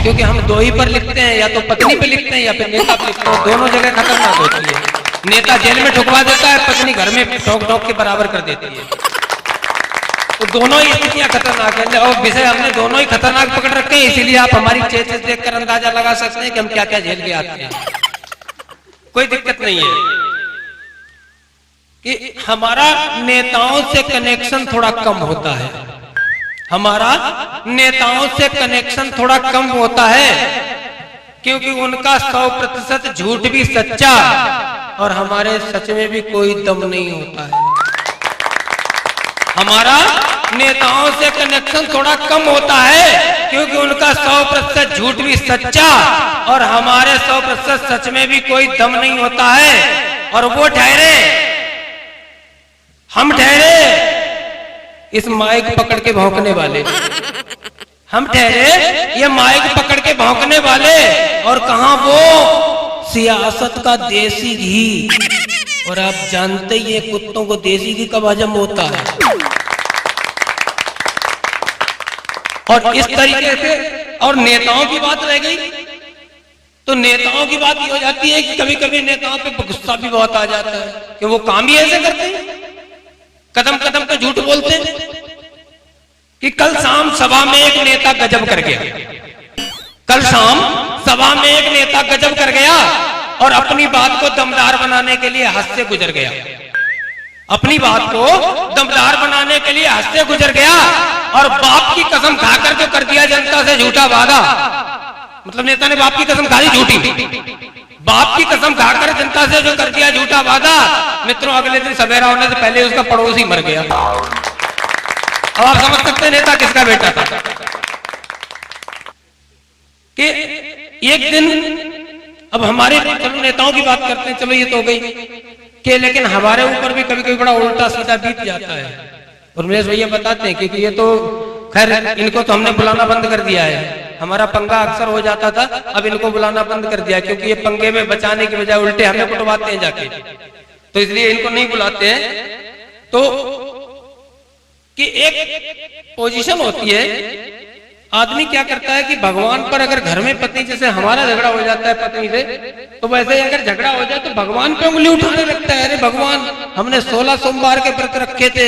क्योंकि हम दो ही पर लिखते हैं, या तो पत्नी पे लिखते हैं या फिर नेता पे लिखते हैं। दोनों जगह खतरनाक होती है। नेता जेल में ठुकवा देता है, पत्नी घर में ठोक ठोक के बराबर कर देती है। तो दोनों ही स्थितियां खतरनाक है और विषय हमने दोनों ही खतरनाक पकड़ रखे हैं। इसीलिए आप हमारी चेहरे से देखकर अंदाजा लगा सकते हैं कि हम क्या क्या झेल के आते हैं। कोई दिक्कत नहीं है कि हमारा नेताओं से कनेक्शन थोड़ा कम होता है। हमारा नेताओं से कनेक्शन थोड़ा कम होता है क्योंकि उनका 100% झूठ भी सच्चा और हमारे सच में भी कोई दम नहीं होता है। हमारा नेताओं से कनेक्शन थोड़ा कम होता है क्योंकि उनका 100% झूठ भी सच्चा और हमारे 100% सच में भी कोई दम नहीं होता है। और वो ठहरे, हम ठहरे इस माइक पकड़ के भौंकने वाले, हम ठहरे ये माइक पकड़ के भौंकने वाले, और कहां वो सियासत का देसी घी। और आप जानते ही हैं कुत्तों को देसी घी कब हजम होता है। और इस तरीके से, और नेताओं की बात रह गई तो नेताओं की बात ये हो जाती है कि कभी कभी नेताओं पे गुस्सा भी बहुत आ जाता है कि वो काम ही ऐसे करते हैं, कदम कदम पे झूठ बोलते हैं। कि कल शाम सभा में एक नेता गजब कर गया, कल शाम सभा में एक नेता गजब कर गया और अपनी बात को दमदार बनाने के लिए हद से गुजर गया। अपनी बात को दमदार बनाने के लिए हद से गुजर गया और बाप की कसम खाकर जो कर दिया जनता से झूठा वादा। मतलब नेता ने बाप की कसम खा ली झूठी, बाप की कसम खाकर जनता से जो कर दिया झूठा वादा, मित्रों अगले दिन सवेरा होने से पहले उसका पड़ोसी मर गया। अब आप समझ सकते हैं नेता किसका बेटा था। कि एक दिन, अब हमारे, चलो नेताओं की बात करते हैं, चलो ये तो हो गई कि, लेकिन हमारे ऊपर भी कभी कभी बड़ा उल्टा सीधा बीत जाता है। और उमेश भैया बताते हैं कि ये तो खैर इनको तो हमने बुलाना बंद कर दिया है। हमारा पंगा अक्सर हो जाता था, अब इनको बुलाना बंद कर दिया क्योंकि ये पंगे में बचाने की बजाय उल्टे हमें कुटवाते हैं जाके, तो इसलिए इनको नहीं बुलाते हैं। तो कि एक पोजीशन होती है, आदमी क्या करता है कि भगवान पर, अगर घर में पत्नी, जैसे हमारा झगड़ा हो जाता है पत्नी से, तो वैसे अगर झगड़ा हो जाए तो भगवान पे उंगली उठाने लगता है। अरे भगवान, हमने 16 सोमवार के व्रत रखे थे,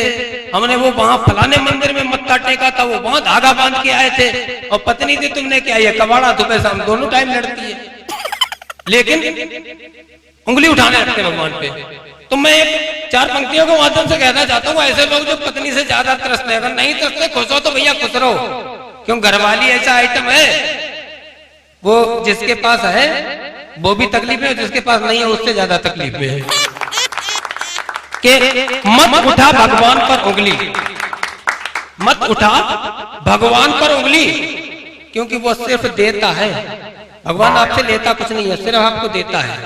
हमने वो वहां फलाने मंदिर में मत्था टेका था, वो वहां धागा बांध के आए थे, और पत्नी थी तुमने क्या, ये कबाड़ा सुबह शाम दोनों टाइम लड़ती है, लेकिन उंगली उठाने लगते हैं भगवान पे। तो मैं एक 4 पंक्तियों के माध्यम से कहना चाहता हूँ, ऐसे लोग जो पत्नी से ज्यादा त्रस्त है, अगर नहीं त्रस्त खुश हो तो भैया खुश रहो। क्यों, घरवाली ऐसा आइटम है, वो जिसके पास है वो भी तकलीफ में, जिसके पास नहीं है उससे ज्यादा तकलीफ में है। कि मत उठा भगवान पर उंगली, मत उठा भगवान पर उंगली, क्योंकि वो सिर्फ देता है। भगवान आपसे लेता कुछ नहीं है, सिर्फ आपको देता है।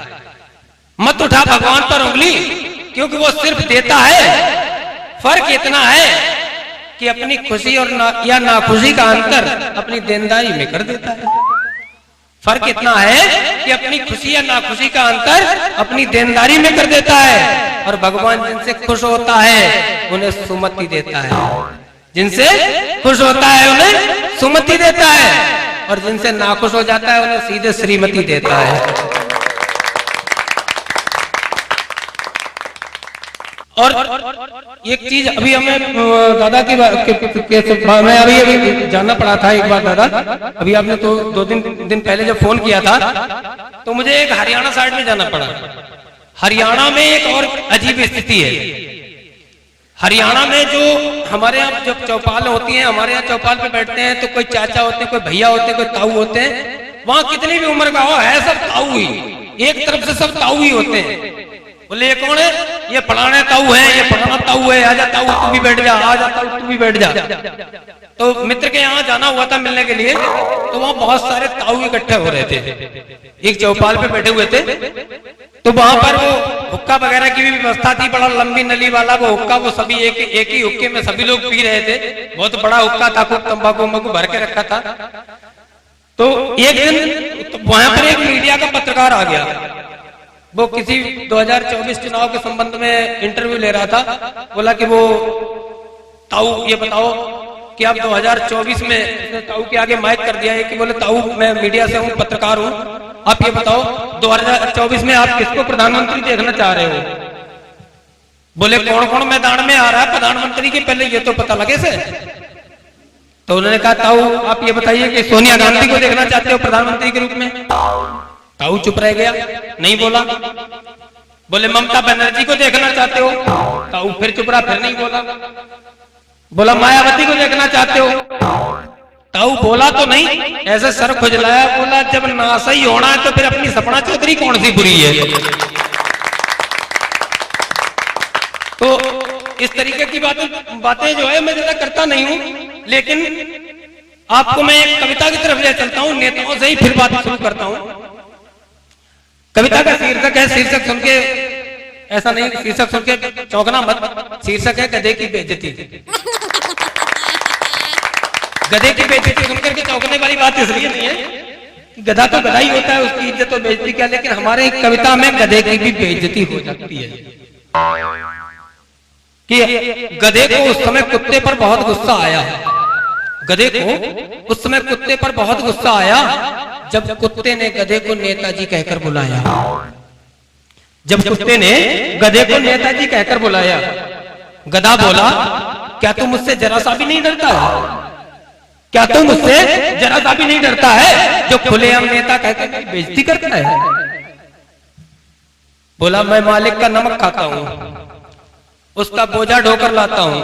मत उठा भगवान पर उंगली क्योंकि वो सिर्फ देता है। फर्क इतना है कि अपनी खुशी और या नाखुशी का अंतर अपनी देनदारी में कर देता है। फर्क इतना है कि अपनी खुशी या नाखुशी का अंतर अपनी देनदारी में कर देता है। और भगवान जिनसे खुश होता है उन्हें सुमति देता है, जिनसे खुश होता है उन्हें सुमति देता है, और जिनसे नाखुश हो जाता है उन्हें सीधे श्रीमती देता है। और एक चीज अभी हमें दादा की मैं अभी जानना पड़ा था एक बार दादा, अभी आपने तो 2 दिन पहले जब फोन किया था तो मुझे एक हरियाणा साइड में जाना पड़ा। हरियाणा में एक और अजीब स्थिति है। हरियाणा में जो हमारे यहाँ जब चौपाल होती है, हमारे यहाँ चौपाल पे बैठते हैं तो कोई चाचा होते हैं, कोई भैया होते हैं, कोई ताऊ होते हैं। वहां कितनी भी उम्र का हो है सब ताऊ ही, एक तरफ से सब ताऊ ही होते हैं। बोले ये कौन है, ये फलाने ताऊ है, ये फलाना ताऊ है, आजा ताऊ तू भी बैठ जा, आजा ताऊ तू भी बैठ जा। तो मित्र के यहाँ जाना हुआ था मिलने के लिए, तो वहाँ बहुत सारे ताऊ इकट्ठे हो रहे थे, एक चौपाल पे बैठे हुए थे। तो वहां पर वो हुक्का वगैरह की भी व्यवस्था थी, बड़ा लंबी नली वाला वो हुक्का, वो सभी एक ही हुक्के में सभी लोग पी रहे थे। बहुत बड़ा हुक्का था, खूब तंबाकू भर के रखा था। तो एक दिन तो वहां पर एक मीडिया का पत्रकार आ गया, वो किसी 2024 चुनाव के संबंध में इंटरव्यू ले रहा था। बोला कि वो ताऊ ये बताओ कि अब 2024 में ताऊ के आगे माइक कर दिया है कि बोले ताऊ मैं मीडिया से हूँ, पत्रकार हूँ, आप ये बताओ 2024 में आप किसको प्रधानमंत्री देखना चाह रहे हो? बोले कौन कौन मैदान में आ रहा है प्रधानमंत्री के, पहले ये तो पता लगे से। तो उन्होंने कहा ताऊ आप ये बताइए कि सोनिया गांधी को देखना चाहते हो प्रधानमंत्री के रूप में? ताऊ चुप रह गया, नहीं बोला। बोले ममता बनर्जी को देखना चाहते हो? ताऊ फिर चुप रहा, फिर नहीं बोला। बोला मायावती को देखना चाहते हो? ताऊ बोला तो नहीं, ऐसे सर खुजलाया, बोला जब नासा ही होना है तो फिर अपनी सपना चौधरी कौन सी बुरी है। तो इस तरीके की बातें जो है मैं ज्यादा करता नहीं हूं, लेकिन आपको मैं एक कविता की तरफ ले चलता हूं, नेताओं से ही फिर बात शुरू करता हूं। कविता का शीर्षक है, शीर्षक सुन के ऐसा नहीं, शीर्षक सुन के चौंकना मत, शीर्षक है गधे की बेइज्जती। गधे की बेइज्जती सुनकर के चौंकने वाली बात इसलिए नहीं है कि गधा तो गधा ही होता है, उसकी इज्जत और बेइज्जती क्या, लेकिन हमारे कविता में गधे की भी बेइज्जती हो सकती है कि गधे को उस समय कुत्ते पर बहुत गुस्सा आया। गधे को उस समय कुत्ते पर बहुत गुस्सा आया जब कुत्ते ने गधे को नेताजी कहकर बुलाया। जब कुत्ते ने गधे को नेताजी कहकर बुलाया, गधा बोला क्या तू मुझसे जरा सा भी नहीं डरता है? क्या तू मुझसे जरा सा भी नहीं डरता है जो खुलेआम नेता कहकर बेइज्जती करता है? बोला मैं मालिक का नमक खाता हूं, उसका बोझा ढोकर लाता हूं,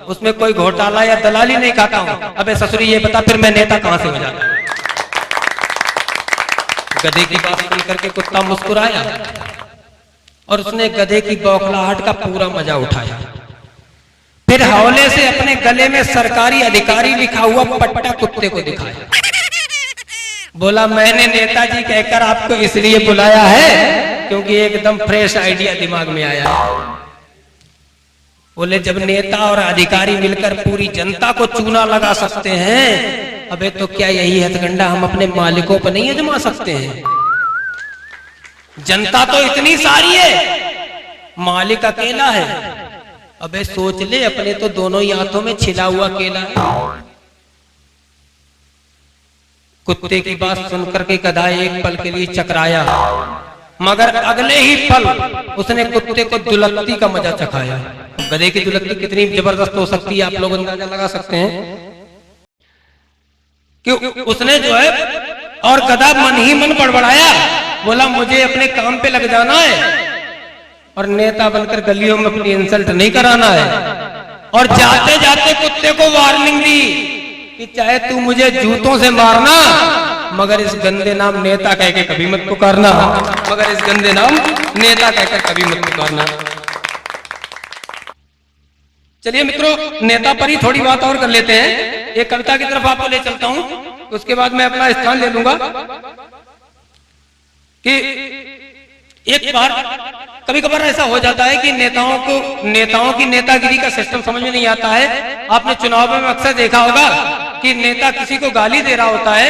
उसमें कोई घोटाला या दलाली नहीं खाता हूं। अबे ससुरी ये बता फिर मैं नेता कहां से हो जाता? गधे की बात सुनकर के कुत्ता मुस्कुराया और उसने गधे की बौखलाहट का पूरा मजा उठाया। फिर हौले से अपने गले में सरकारी अधिकारी लिखा हुआ पट्टा कुत्ते को दिखाया। बोला मैंने नेताजी कहकर आपको इसलिए बुलाया है क्योंकि एकदम फ्रेश आइडिया दिमाग में आया है। बोले जब नेता और अधिकारी मिलकर पूरी जनता को चूना लगा सकते हैं, अबे तो क्या यही हथकंडा हम अपने मालिकों पर नहीं आजमा सकते हैं? जनता तो इतनी सारी है, मालिक अकेला है। अबे सोच ले, अपने तो दोनों ही हाथों में छिला हुआ केला है। कुत्ते की बात सुनकर के गधा एक पल के लिए चकराया, मगर अगले ही पल उसने कुत्ते को दुलत्ती का मजा चखाया। गधे की दुलत्ती कितनी जबरदस्त हो सकती है आप लोग अंदाजा लगा सकते हैं कि उसने जो है, और गधा मन ही मन बड़बड़ाया, बोला मुझे अपने काम पे लग जाना है और नेता बनकर गलियों में अपनी इंसल्ट नहीं कराना है। और जाते जाते कुत्ते को वार्निंग दी कि चाहे तू मुझे जूतों से मारना, मगर इस गंदे नाम नेता कह के कभी मत पुकारना, मगर इस गंदे नाम नेता कहकर कभी मत पुकारना। चलिए मित्रों, नेता पर ही थोड़ी बात और कर लेते हैं। एक कविता की तरफ आपको ले चलता हूं, उसके बाद मैं अपना स्थान ले लूंगा। कि एक बार कभी कभार ऐसा हो जाता है कि नेताओं की नेतागिरी का सिस्टम समझ में नहीं आता है। आपने चुनाव में अक्सर देखा होगा कि नेता किसी को गाली दे रहा होता है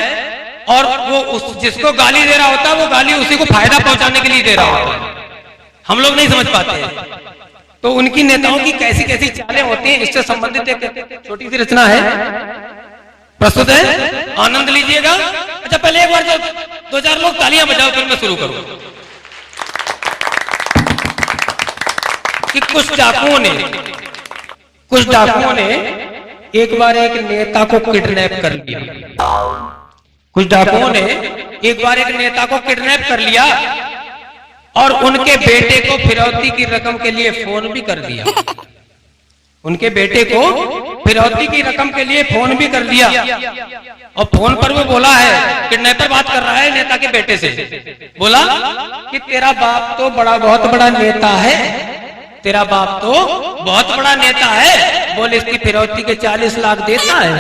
और वो जिसको गाली दे रहा होता है वो गाली उसी को फायदा पहुंचाने के लिए दे रहा होता है। हम लोग नहीं समझ पाते हैं। तो उनकी नेताओं की कैसी कैसी चालें होती हैं, इससे संबंधित एक छोटी सी रचना है, प्रस्तुत है, आनंद लीजिएगा। अच्छा पहले एक बार 2-4 लोग तालियां बजाओ, फिर मैं शुरू करूं। कि कुछ डाकुओं ने एक बार एक नेता को किडनैप कर लिया। कुछ डाकुओं ने एक बार एक नेता को किडनैप कर लिया और उनके बेटे को फिरौती की रकम के लिए फोन भी कर दिया। उनके बेटे को फिरौती की रकम के लिए फोन भी कर दिया और फोन पर वो बोला है, किडनैपर बात कर रहा है नेता के बेटे से, बोला कि तेरा बाप तो बहुत बड़ा नेता है, तेरा बाप तो बहुत बड़ा नेता है, बोल इसकी फिरौती के 40 लाख देता है,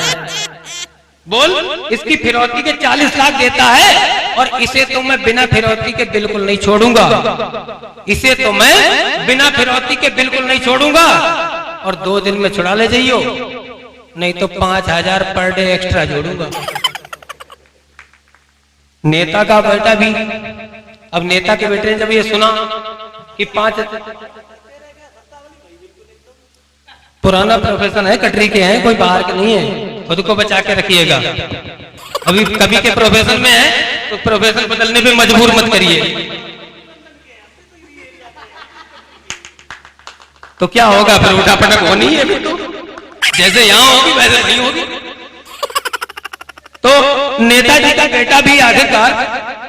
बोल इसकी फिरौती के 40 लाख देता है और इसे तो मैं बिना फिरौती के बिल्कुल नहीं छोड़ूंगा, इसे तो मैं बिना फिरौती के बिल्कुल नहीं छोड़ूंगा और 2 दिन में छुड़ा ले जाइयो, नहीं तो 5000 पर डे एक्स्ट्रा जोड़ूंगा। नेता का बेटा भी, अब नेता के बेटे ने जब ये सुना कि पुराना प्रोफेशन है, कटरी के हैं, कोई बाहर के नहीं है, खुद को बचा के रखिएगा। अभी कभी के प्रोफेशन में है तो प्रोफेशन बदलने पे मजबूर मत करिए, तो क्या होगा फिर, उठा पटक होनी है तो, जैसे यहां होगी वैसे नहीं होगी। तो नेताजी का बेटा भी आखिरकार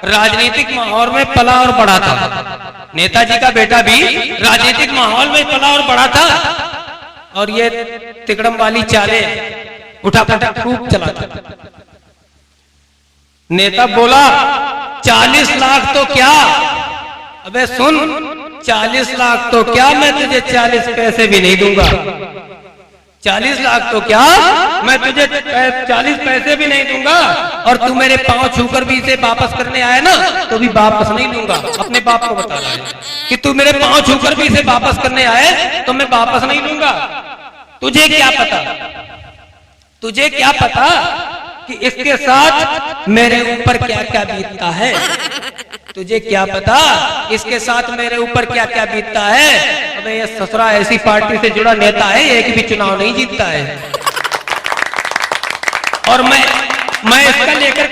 राजनीतिक माहौल में पला और बढ़ा था। नेताजी का बेटा भी राजनीतिक माहौल में पला और बढ़ा था, और ये तिकड़म वाली चालें उठा पटक खूब चलाता। नेता बोला 40 लाख तो क्या, अबे सुन, 40 लाख तो क्या, मैं तुझे 40 पैसे भी नहीं दूंगा। 40 लाख तो क्या, मैं तुझे 40 पैसे भी नहीं दूंगा, और तू मेरे पांव छूकर भी इसे वापस करने आया ना तो भी वापस नहीं लूंगा। अपने बाप को बता रहा है कि तू मेरे पांव छूकर भी इसे वापस करने आए तो मैं वापस नहीं लूंगा। तुझे क्या पता, तुझे क्या पता कि इसके साथ मेरे ऊपर क्या क्या बीतता है, तुझे क्या पता इसके साथ मेरे ऊपर क्या क्या बीतता है। अबे ये ससुरा ऐसी पार्टी से जुड़ा नेता है, एक भी चुनाव नहीं जीतता है, और मैं इसका लेकर,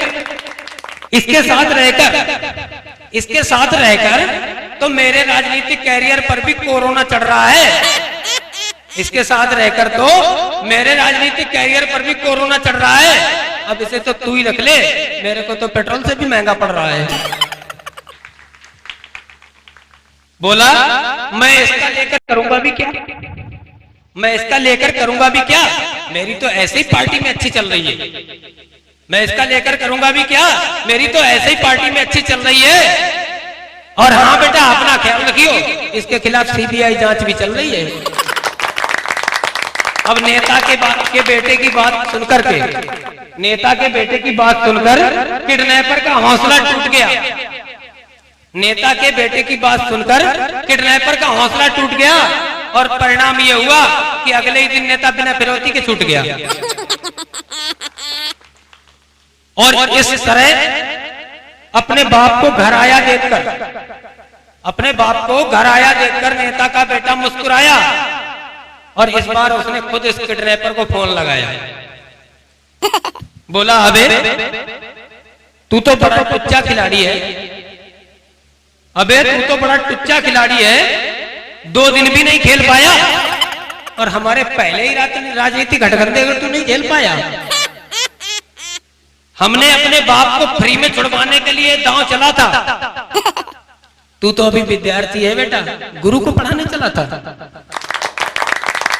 इसके साथ रहकर तो मेरे राजनीतिक कैरियर पर भी कोरोना चढ़ रहा है। इसके साथ रहकर तो मेरे राजनीतिक कैरियर पर भी कोरोना चढ़ रहा है। अब इसे तो तू ही रख ले, मेरे को तो पेट्रोल से भी महंगा पड़ रहा है। बोला मैं इसका लेकर करूंगा भी क्या, मैं इसका लेकर करूंगा भी क्या, मेरी तो ऐसे ही पार्टी में अच्छी चल रही है। मैं इसका लेकर करूंगा भी क्या, मेरी तो ऐसे ही पार्टी में अच्छी चल रही है। और हाँ बेटा अपना ख्याल रखियो, इसके खिलाफ सीबीआई जांच भी चल रही है। अब नेता के बेटे की बात सुनकर के, नेता के बेटे की बात सुनकर किडनैपर का हौसला टूट गया। नेता के बेटे की बात सुनकर किडनैपर का हौसला टूट गया, और परिणाम यह हुआ कि अगले ही दिन नेता बिना फिरौती के छूट गया। और इस तरह अपने बाप को घर आया देखकर, अपने बाप को घर आया देखकर नेता का बेटा मुस्कुराया, और इस बार उसने खुद इस किडनैपर को फोन लगाया। बोला अबे तू तो बड़ा टुच्चा खिलाड़ी है, अबे तू तो बड़ा टुच्चा खिलाड़ी है, 2 दिन भी नहीं खेल पाया, और हमारे पहले ही राजनीतिक गठबंधन को तू नहीं खेल पाया। हमने अपने बाप को फ्री में छुड़वाने के लिए दांव चला था, तू तो अभी विद्यार्थी है बेटा, गुरु को पढ़ाने चला था।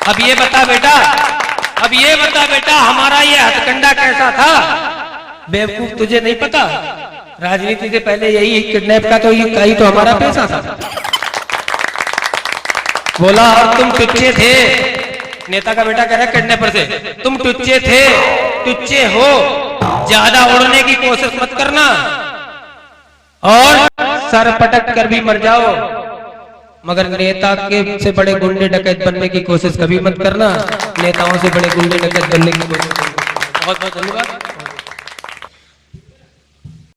अब ये बता बेटा, अब ये बता बेटा हमारा ये हथकंडा कैसा था। बेवकूफ तुझे नहीं पता, राजनीति से पहले यही किडनैप का तो यही तो हमारा पेशा था। बोला और तुम टुच्चे थे, नेता का बेटा कह रहा है किडनैपर से, तुम टुच्चे थे, टुच्चे हो, ज्यादा उड़ने की कोशिश मत करना, और सर पटक कर भी मर जाओ, मगर नेता के से बड़े गुंडे डकैत बनने की कोशिश कभी मत करना। नेताओं से बड़े गुंडे डकैत बनने की कोशिश करना। बहुत बहुत धन्यवाद।